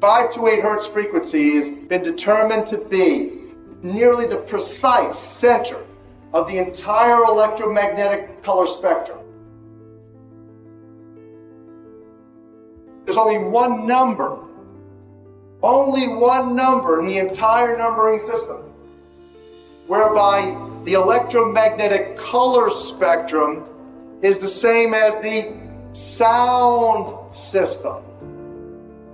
528 hertz frequency has been determined to be nearly the precise center of the entire electromagnetic color spectrum. There's only one number in the entire numbering system whereby the electromagnetic color spectrum is the same as the sound system.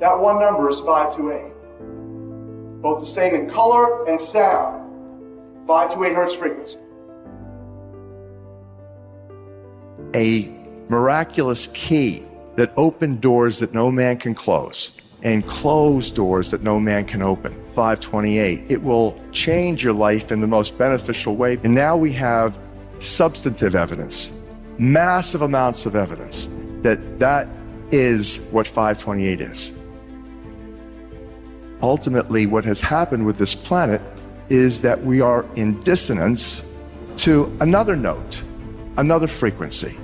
That one number is 528. Both the same in color and sound. 528 hertz frequency. A miraculous key that opened doors that no man can close and close doors that no man can open. 528. It will change your life in the most beneficial way. And now we have substantive evidence, massive amounts of evidence that is what 528 is. Ultimately, what has happened with this planet is that we are in dissonance to another note, another frequency.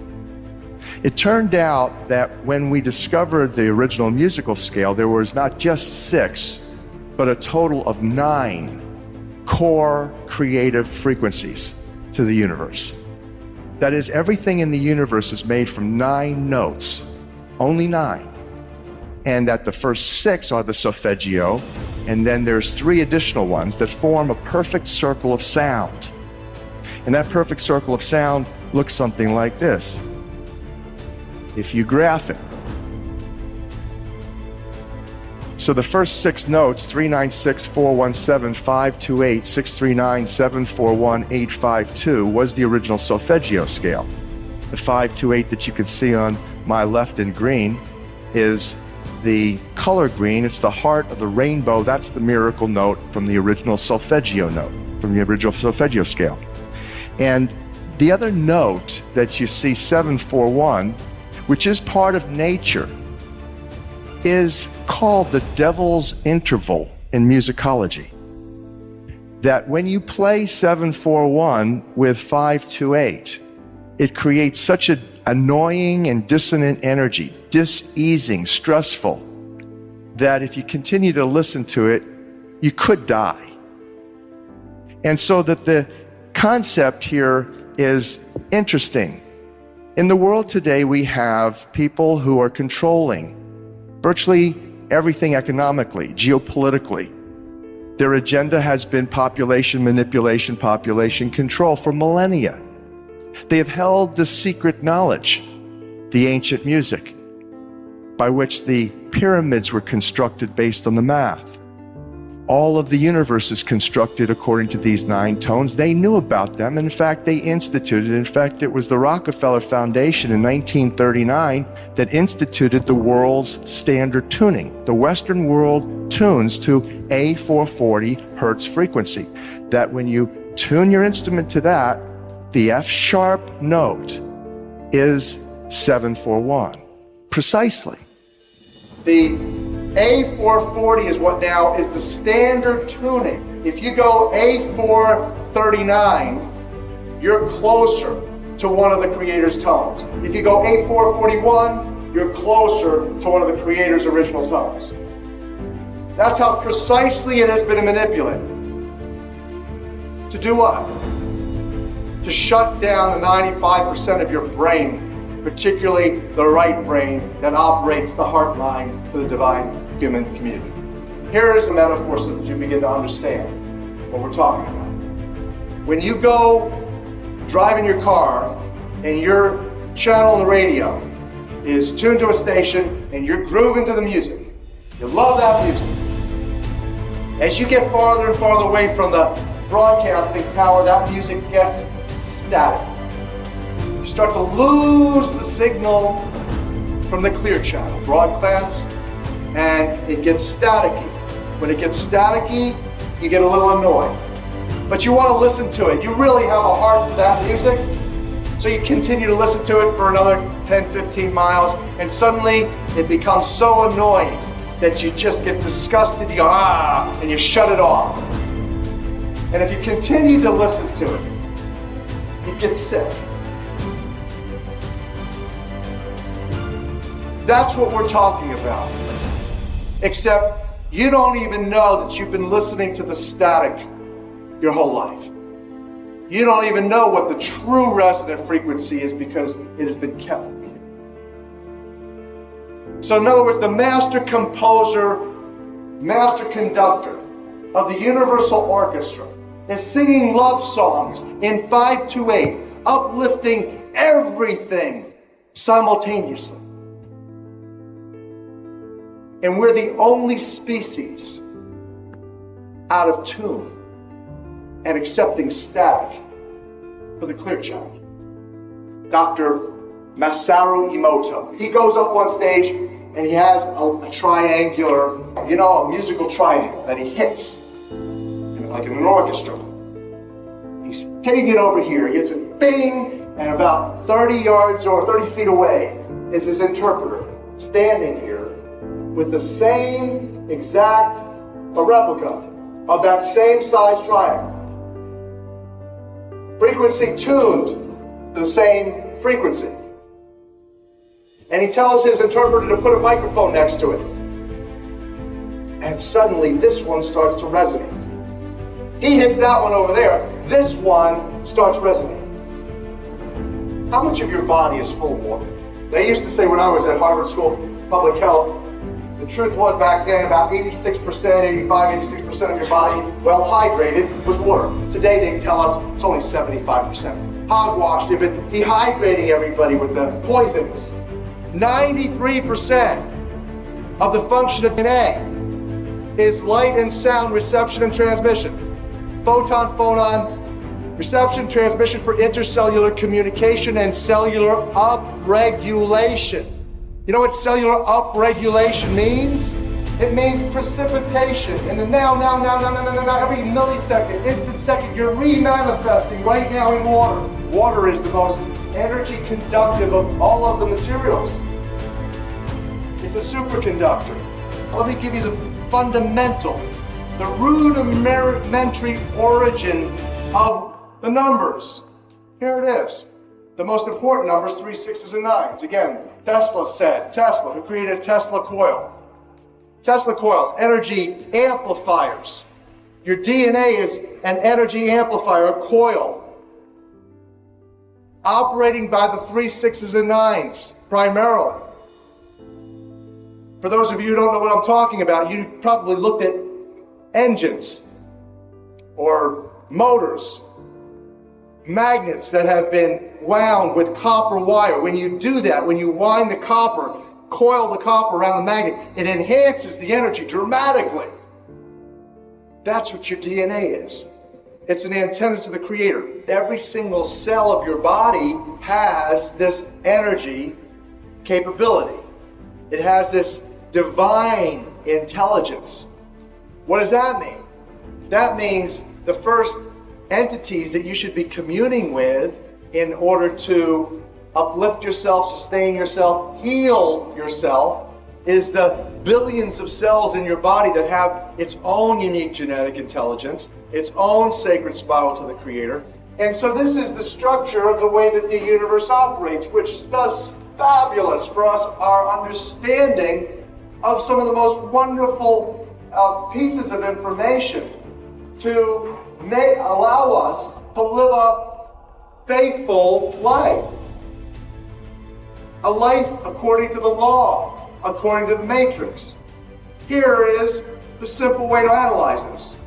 It turned out that when we discovered the original musical scale, there was not just 6, but a total of 9 core creative frequencies to the universe. That is, everything in the universe is made from 9 notes, only 9. And that the first 6 are the solfeggio, and then there's 3 additional ones that form a perfect circle of sound. And that perfect circle of sound looks something like this. If you graph it. So the first 6 notes, 396, 417, 528, 639, 741, 852, was the original solfeggio scale. The 528 that you can see on my left in green is the color green. It's the heart of the rainbow. That's the miracle note from the original solfeggio note, from the original solfeggio scale. And the other note that you see, 741, which is part of nature, is called the devil's interval in musicology. That when you play 741 with 528, it creates such an annoying and dissonant energy, diseasing, stressful, that if you continue to listen to it, you could die. And so that the concept here is interesting. In the world today, we have people who are controlling virtually everything economically, geopolitically. Their agenda has been population manipulation, population control for millennia. They have held the secret knowledge, the ancient music, by which the pyramids were constructed based on the math. All of the universe is constructed according to these 9 tones. They knew about them. In fact, they instituted. In fact, it was the Rockefeller Foundation in 1939 that instituted the world's standard tuning. The Western world tunes to a 440 hertz frequency. That when you tune your instrument to that, the F sharp note is 741. Precisely. The A440 is what now is the standard tuning. If you go A439, you're closer to one of the creator's tones. If you go A441, you're closer to one of the creator's original tones. That's how precisely it has been manipulated. To do what? To shut down the 95% of your brain, particularly the right brain that operates the heart mind for the divine human community. Here is a metaphor so that you begin to understand what we're talking about. When you go driving your car and your channel on the radio is tuned to a station and you're grooving to the music, you love that music. As you get farther and farther away from the broadcasting tower, that music gets static. You start to lose the signal from the clear channel, broadcast, and it gets staticky. When it gets staticky, you get a little annoyed. But you want to listen to it. You really have a heart for that music, so you continue to listen to it for another 10, 15 miles, and suddenly it becomes so annoying that you just get disgusted, you go, and you shut it off. And if you continue to listen to it, you get sick. That's what we're talking about. Except You don't even know that you've been listening to the static your whole life. You don't even know what the true resonant frequency is because it has been kept from you. So in other words, the master composer, master conductor of the Universal Orchestra is singing love songs in 528, uplifting everything simultaneously. And we're the only species out of tune and accepting static for the clear channel. Dr. Masaru Emoto. He goes up on stage and he has a triangular, a musical triangle that he hits, like in an orchestra. He's hitting it over here. He hits it, bing, and about 30 yards or 30 feet away is his interpreter standing here with the same exact, a replica of that same size triangle. Frequency tuned to the same frequency. And he tells his interpreter to put a microphone next to it. And suddenly this one starts to resonate. He hits that one over there. This one starts resonating. How much of your body is full of water? They used to say when I was at Harvard School of Public Health, the truth was back then about 86%, 86% of your body, well hydrated, was water. Today they tell us it's only 75%. Hogwash, they've been dehydrating everybody with the poisons. 93% of the function of DNA is light and sound reception and transmission. Photon, reception, transmission for intercellular communication and cellular upregulation. You know what cellular upregulation means? It means precipitation. And then now, every millisecond, instant second, you're remanifesting right now in water. Water is the most energy conductive of all of the materials. It's a superconductor. Let me give you the fundamental, the rudimentary origin of the numbers. Here it is. The most important numbers, 3, 6s, and 9s. Again, Tesla, who created Tesla coil. Tesla coils, energy amplifiers. Your DNA is an energy amplifier, a coil, operating by the 3, 6s, and 9s primarily. For those of you who don't know what I'm talking about, you've probably looked at engines or motors, magnets that have been wound with copper wire. When you do that, when you wind the copper, coil the copper around the magnet, it enhances the energy dramatically. That's what your DNA is. It's an antenna to the Creator. Every single cell of your body has this energy capability. It has this divine intelligence. What does that mean? That means the first entities that you should be communing with in order to uplift yourself, sustain yourself, heal yourself, is the billions of cells in your body that have its own unique genetic intelligence, its own sacred spiral to the Creator. And so this is the structure of the way that the universe operates, which does fabulous for us, our understanding of some of the most wonderful pieces of information to allow us to live a faithful life. A life according to the law, according to the matrix. Here is the simple way to analyze this.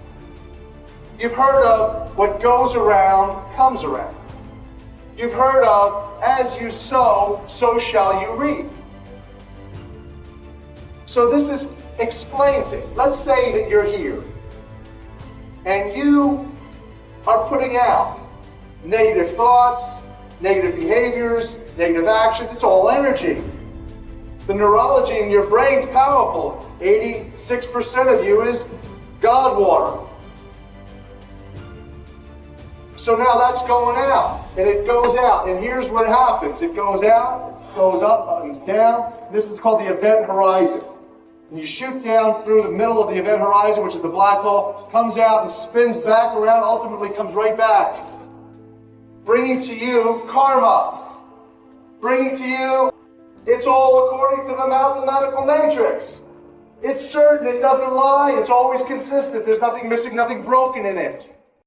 You've heard of what goes around comes around. You've heard of as you sow, so shall you reap. So this explains it. Let's say that you're here and you are putting out negative thoughts, negative behaviors, negative actions. It's all energy. The neurology in your brain's powerful. 86% of you is God water. So now that's going out, and it goes out, and here's what happens. It goes out, goes up and down. This is called the event horizon. And you shoot down through the middle of the event horizon, which is the black hole, comes out and spins back around, ultimately comes right back, bringing to you karma. Bringing to you, it's all according to the mathematical matrix. It's certain, it doesn't lie, it's always consistent, there's nothing missing, nothing broken in it.